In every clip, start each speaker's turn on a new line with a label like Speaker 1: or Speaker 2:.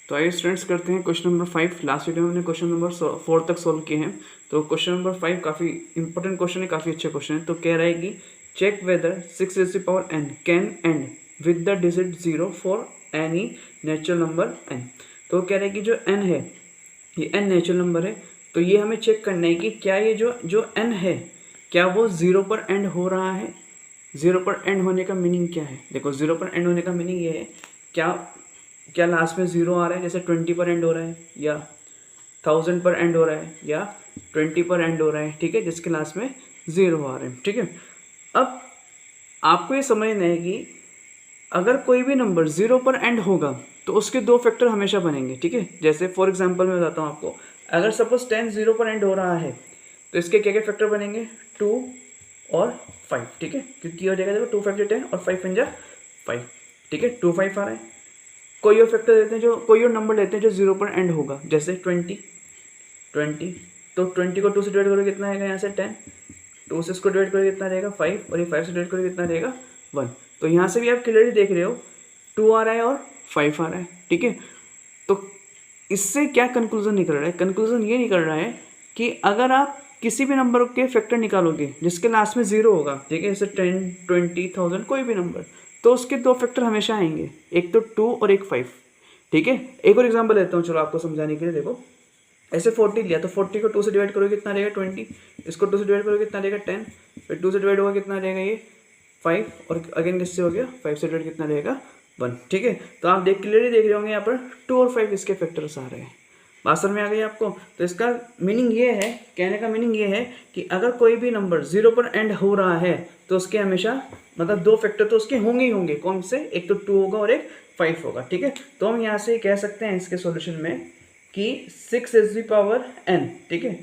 Speaker 1: तो आइए स्टूडेंट्स करते हैं क्वेश्चन नंबर 5। लास्ट वीडियो में हमने क्वेश्चन नंबर 4 तक सोल्व किए हैं। तो क्वेश्चन नंबर 5 काफ़ी इंपॉर्टेंट क्वेश्चन है, काफ़ी अच्छा क्वेश्चन है। तो कह रहा है कि check whether 6n can end with the digit 0 for any natural number n। तो कह रहा है कि जो n है ये n नेचुरल नंबर है, तो ये हमें चेक करना है कि क्या ये जो n है क्या वो 0 पर एंड हो रहा है। 0 पर एंड होने का मीनिंग क्या है? देखो 0 पर एंड होने का मीनिंग ये है, क्या क्या लास्ट में 0 आ रहा है, जैसे 20 पर एंड हो रहा है, या 1000 पर एंड हो रहा है, या 20 पर एंड हो रहा है, ठीक है, जिसके लास्ट में 0 आ रहे हैं, ठीक है। अब आपको ये समझना है कि अगर कोई भी नंबर 0 पर एंड होगा तो उसके दो फैक्टर हमेशा बनेंगे, ठीक है। जैसे फॉर एग्जांपल मैं बताता हूँ आपको, अगर सपोज 10 0 पर एंड हो रहा है तो इसके क्या क्या फैक्टर बनेंगे? 2 और 5, ठीक है, क्योंकि हो जाएगा देखो 2 5 10 और 5 5 5, ठीक है, 2 5 आ रहा है। कोई और फैक्टर लेते हैं, जो कोई और नंबर लेते हैं जो 0 पर एंड होगा, जैसे 20 तो 20 को 2 से डिवाइड करोगे कितना आएगा? यहाँ से 10, 2 से इसको डिवाइड करोगे कितना रहेगा? 5, और ये 5 से डिवाइड करोगे कितना रहेगा? 1। तो यहाँ से भी आप क्लियरली देख रहे हो 2 आ रहा है और 5 आ रहा है, ठीक है। तो इससे क्या कंक्लूजन निकल रहा है? कंक्लूजन ये निकल रहा है कि अगर आप किसी भी नंबर के फैक्टर निकालोगे जिसके लास्ट में 0 होगा, ठीक है, जैसे 10 20 1000 कोई भी नंबर, तो उसके दो फैक्टर हमेशा आएंगे, एक तो 2 और एक 5, ठीक है। एक और एग्जांपल लेता हूँ चलो आपको समझाने के लिए। देखो ऐसे 40 लिया तो 40 को 2 से डिवाइड करोगे कितना रहेगा? 20, इसको 2 से डिवाइड करोगे कितना रहेगा? 10, फिर 2 से डिवाइड होगा कितना रहेगा? ये 5, और अगेन किससे हो गया? 5 से डिवाइड कितना रहेगा? 1, ठीक है। तो आप क्लियरली देख रहे होंगे यहाँ पर 2 और 5 इसके फैक्टर्स आ रहे हैं। बात समझ में आ गई आपको? तो इसका मीनिंग ये है, कहने का मीनिंग ये है कि अगर कोई भी नंबर 0 पर एंड हो रहा है तो उसके हमेशा मतलब दो फैक्टर तो उसके होंगे ही होंगे। कौन से? एक तो 2 होगा और एक 5 होगा, ठीक है। तो हम यहाँ से कह सकते हैं इसके सॉल्यूशन में कि 6n, ठीक है,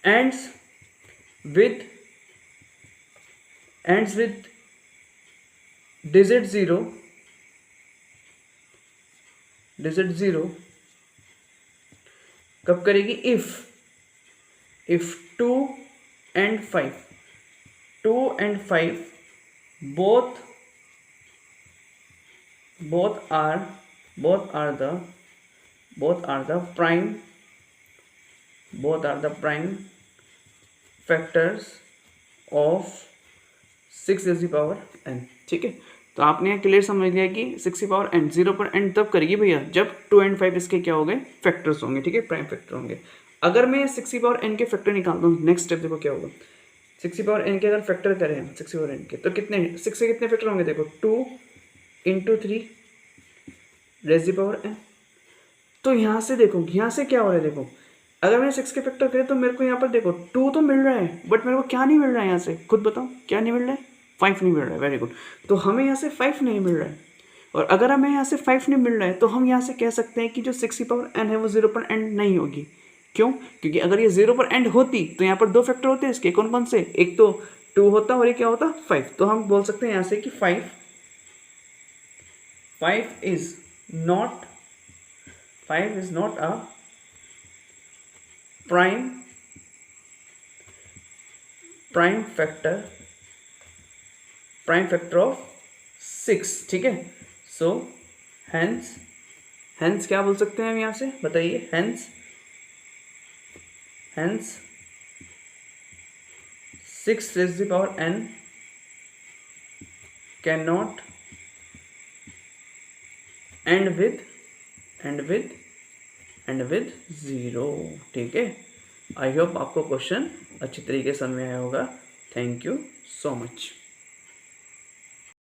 Speaker 1: ends with digit 0 कब करेगी? If 2 and 5 both are the prime factors of 6n, ठीक है। तो आपने यहाँ क्लियर समझ लिया कि 6n 0 पर एंड तब करेगी भैया जब 2 and 5 इसके क्या हो गए? फैक्टर्स होंगे, ठीक है, प्राइम फैक्टर होंगे। अगर मैं 6n के फैक्टर निकालता हूँ, नेक्स्ट स्टेप देखो क्या होगा। 6n के अगर फैक्टर करें 6n के तो कितने 6 के कितने फैक्टर होंगे? देखो 2 × 3 रेज़ पावर n। तो यहाँ से देखो, यहाँ से क्या हो रहा है? देखो अगर मैंने 6 के फैक्टर करे तो मेरे को यहाँ पर देखो 2 तो मिल रहा है, बट मेरे को क्या नहीं मिल रहा है? यहाँ से खुद बताओ क्या नहीं मिल रहा है? 5 नहीं मिल रहा है। Very good. तो हमें यहाँ से 5 नहीं मिल रहा है, और अगर हमें यहाँ से 5 नहीं मिल रहा है तो हम यहाँ से कह सकते हैं कि जो 6n है वो 0 पर एंड नहीं होगी। क्यों? क्योंकि अगर ये 0 पर एंड होती तो यहाँ पर दो फैक्टर होते हैं इसके। कौन कौन से? एक तो 2 होता और ये क्या होता? 5। तो हम बोल सकते हैं यहाँ से कि 5 is not a prime factor of 6, ठीक है। सो हेंस क्या बोल सकते हैं हम यहाँ से? बताइए। Hence 6n cannot end with 0, ठीक है। आई होप आपको क्वेश्चन अच्छी तरीके से समझ में आया होगा। Thank you so much.